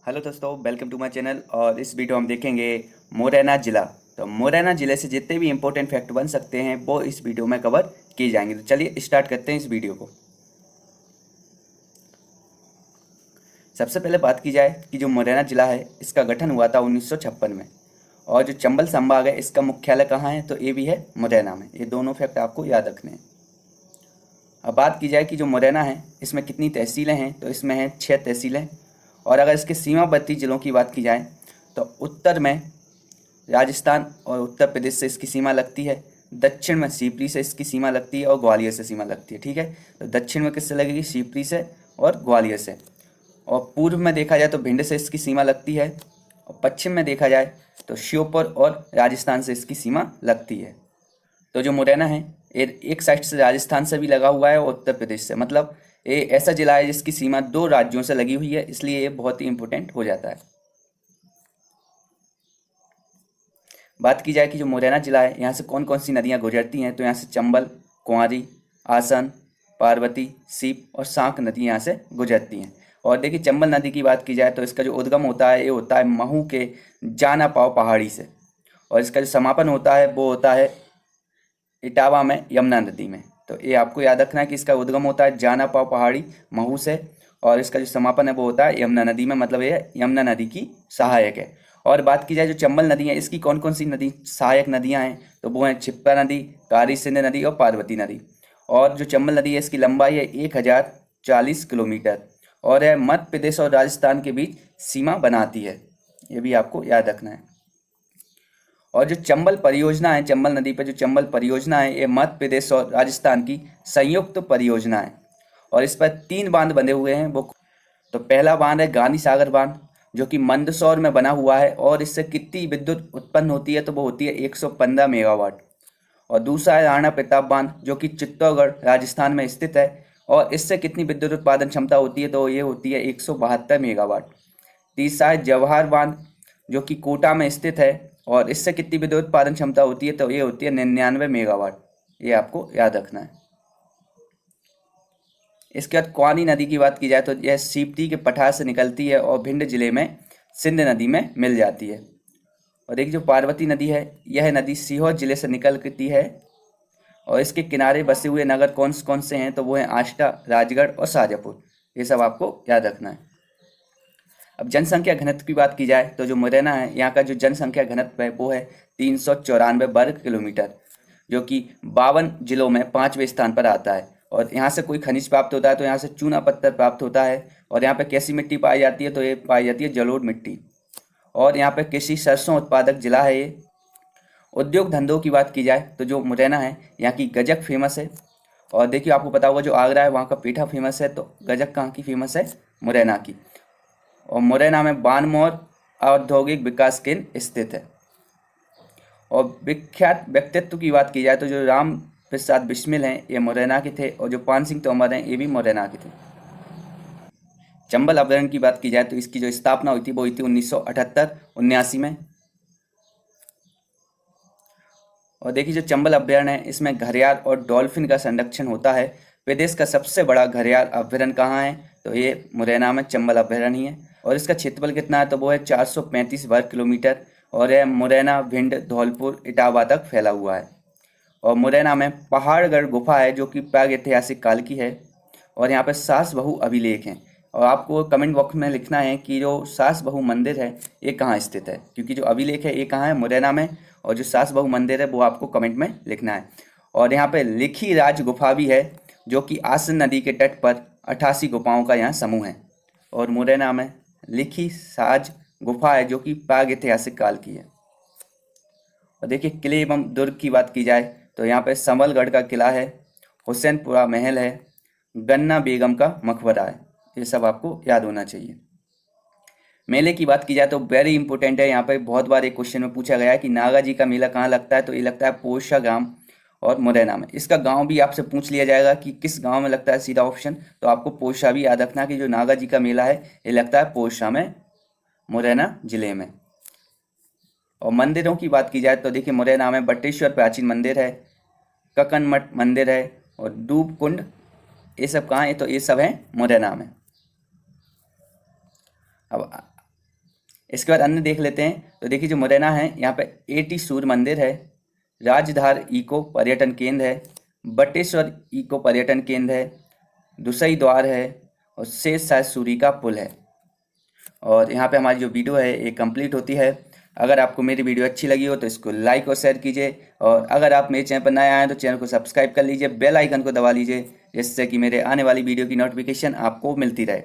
Hello दोस्तों, welcome to my channel. और इस वीडियो हम देखेंगे मुरैना ज़िला। तो मुरैना ज़िले से जितने भी इंपॉर्टेंट फैक्ट बन सकते हैं वो इस वीडियो में कवर किए जाएंगे। तो चलिए स्टार्ट करते हैं इस वीडियो को। सबसे पहले बात की जाए कि जो मुरैना ज़िला है इसका गठन हुआ था 1956 में। और जो चंबल संभाग है इसका मुख्यालय कहाँ है, तो ये भी है मुरैना में। ये दोनों फैक्ट आपको याद रखने हैं। अब बात की जाए कि जो मुरैना है इसमें कितनी तहसीलें हैं, तो इसमें हैं 6 तहसीलें। और अगर इसके सीमावर्ती ज़िलों की बात की जाए तो उत्तर में राजस्थान और उत्तर प्रदेश से इसकी सीमा लगती है, दक्षिण में शिवपुरी से इसकी सीमा लगती है और ग्वालियर से सीमा लगती है। ठीक है, तो दक्षिण में किससे लगेगी? शिवपुरी से और ग्वालियर से। और पूर्व में देखा जाए तो भिंड से इसकी सीमा लगती है। और पश्चिम में देखा जाए तो श्योपुर और राजस्थान से इसकी सीमा लगती है। तो जो मुरैना है ये एक साइड से राजस्थान से भी लगा हुआ है और उत्तर प्रदेश से, मतलब ये ऐसा जिला है जिसकी सीमा 2 राज्यों से लगी हुई है, इसलिए ये बहुत ही इंपॉर्टेंट हो जाता है। बात की जाए कि जो मुरैना जिला है यहाँ से कौन कौन सी नदियाँ गुजरती हैं, तो यहाँ से चंबल, कुंवारी, आसन, पार्वती, सीप और सांक नदी यहाँ से गुजरती हैं। और देखिए चंबल नदी की बात की जाए तो इसका जो उद्गम होता है ये होता है महू के जाना पाव पहाड़ी से। और इसका जो समापन होता है वो होता है इटावा में यमुना नदी में। तो ये आपको याद रखना है कि इसका उद्गम होता है जाना पाव पहाड़ी महू से, और इसका जो समापन है वो होता है यमुना नदी में, मतलब ये यमुना नदी की सहायक है। और बात की जाए जो चंबल नदी है इसकी कौन कौन सी नदी सहायक नदियां हैं, तो वो हैं छिप्पा नदी, कारी सिंध नदी और पार्वती नदी। और जो चंबल नदी है इसकी लंबाई है 1040 किलोमीटर और यह मध्य प्रदेश और राजस्थान के बीच सीमा बनाती है। ये भी आपको याद रखना है। और जो चंबल परियोजना है, चंबल नदी पर जो चंबल परियोजना है ये मध्य प्रदेश और राजस्थान की संयुक्त परियोजना है। और इस पर 3 बांध बने हुए हैं। वो तो पहला बांध है गांधी सागर बांध जो कि मंदसौर में बना हुआ है, और इससे कितनी विद्युत उत्पन्न होती है, तो वो होती है 115 मेगावाट। और दूसरा है राणा प्रताप बांध जो कि चित्तौड़गढ़ राजस्थान में स्थित है, और इससे कितनी विद्युत उत्पादन क्षमता होती है, तो ये होती है 172 मेगावाट। तीसरा है जवाहर बांध जो कि कोटा में स्थित है, और इससे कितनी विद्युत उत्पादन क्षमता होती है, तो ये होती है 99 मेगावाट। ये आपको याद रखना है। इसके बाद क्वानी नदी की बात की जाए तो यह सीपती के पठार से निकलती है और भिंड जिले में सिंध नदी में मिल जाती है। और एक जो पार्वती नदी है यह नदी सीहोर जिले से निकलती है, और इसके किनारे बसे हुए नगर कौन कौन से हैं, तो वो हैं आष्टा, राजगढ़ और शाजापुर। ये सब आपको याद रखना है। अब जनसंख्या घनत्व की बात की जाए तो जो मुरैना है यहाँ का जो जनसंख्या घनत्व है वो है 394 वर्ग किलोमीटर, जो कि 52 जिलों में 5वें स्थान पर आता है। और यहाँ से कोई खनिज प्राप्त होता है तो यहाँ से चूना पत्थर प्राप्त होता है। और यहाँ पे कैसी मिट्टी पाई जाती है, तो ये पाई जाती है जलोढ़ मिट्टी। और यहाँ पे कृषि सरसों उत्पादक जिला है ये। उद्योग धंधों की बात की जाए तो जो मुरैना है यहाँ की गजक फेमस है। और देखिए आपको पता होगा जो आगरा है वहाँ का पेठा फेमस है, तो गजक कहाँ की फेमस है? मुरैना की। और मुरैना में बानमोर औद्योगिक विकास केंद्र स्थित है। और विख्यात व्यक्तित्व की बात की जाए तो जो राम प्रसाद बिस्मिल हैं ये मुरैना के थे, और जो पान सिंह तोमर हैं ये भी मुरैना के थे। चंबल अभ्यारण्य की बात की जाए तो इसकी जो स्थापना हुई थी वो हुई थी 1978-79 में। और देखिए जो चंबल अभ्यारण्य है इसमें घड़ियाल और डॉल्फिन का संरक्षण होता है। प्रदेश का सबसे बड़ा घड़ियाल अभ्यारण्य कहाँ है, तो ये मुरैना में चंबल अभ्यारण्य ही है। और इसका क्षेत्रफल कितना है, तो वो है 435 वर्ग किलोमीटर, और यह मुरैना, भिंड, धौलपुर, इटावा तक फैला हुआ है। और मुरैना में पहाड़गढ़ गुफा है जो कि प्रागैतिहासिक काल की है। और यहाँ पे सास बहू अभिलेख हैं। और आपको कमेंट बॉक्स में लिखना है कि जो सास बहू मंदिर है ये कहाँ स्थित है, क्योंकि जो अभिलेख है ये कहाँ है? मुरैना में। और जो सास बहू मंदिर है वो आपको कमेंट में लिखना है। और यहाँ पे लिखी राज गुफा भी है जो कि आसन नदी के तट पर 88 गुफाओं का यहाँ समूह है। और मुरैना में लिखी साज गुफा है जो कि प्रागैतिहासिक काल की है। और देखिए किले एवं दुर्ग की बात की जाए तो यहाँ पे संबलगढ़ का किला है, हुसैनपुरा महल है, गन्ना बेगम का मकबरा है। ये सब आपको याद होना चाहिए। मेले की बात की जाए तो वेरी इंपॉर्टेंट है, यहाँ पे बहुत बार एक क्वेश्चन में पूछा गया है कि नागा जी का मेला कहाँ लगता है, तो ये लगता है पोरसा गांव और मुरैना में। इसका गांव भी आपसे पूछ लिया जाएगा कि किस गांव में लगता है, सीधा ऑप्शन, तो आपको पोरसा भी याद रखना कि जो नागा जी का मेला है ये लगता है पोरसा में, मुरैना जिले में। और मंदिरों की बात की जाए तो देखिए मुरैना में बटेश्वर प्राचीन मंदिर है, ककनमठ मंदिर है और दूब कुंड, ये सब कहाँ है, तो ये सब है मुरैना में। अब इसके बाद अन्य देख लेते हैं। तो देखिए जो मुरैना है यहाँ पे एटी सूर्य मंदिर है, राजधार इको पर्यटन केंद्र है, बटेश्वर इको पर्यटन केंद्र है, दुसई द्वार है और शेष शायद सूरी का पुल है। और यहाँ पे हमारी जो वीडियो है ये कंप्लीट होती है। अगर आपको मेरी वीडियो अच्छी लगी हो तो इसको लाइक और शेयर कीजिए, और अगर आप मेरे चैनल पर नए आए हैं तो चैनल को सब्सक्राइब कर लीजिए, बेल आइकन को दबा लीजिए, जिससे कि मेरे आने वाली वीडियो की नोटिफिकेशन आपको मिलती रहे।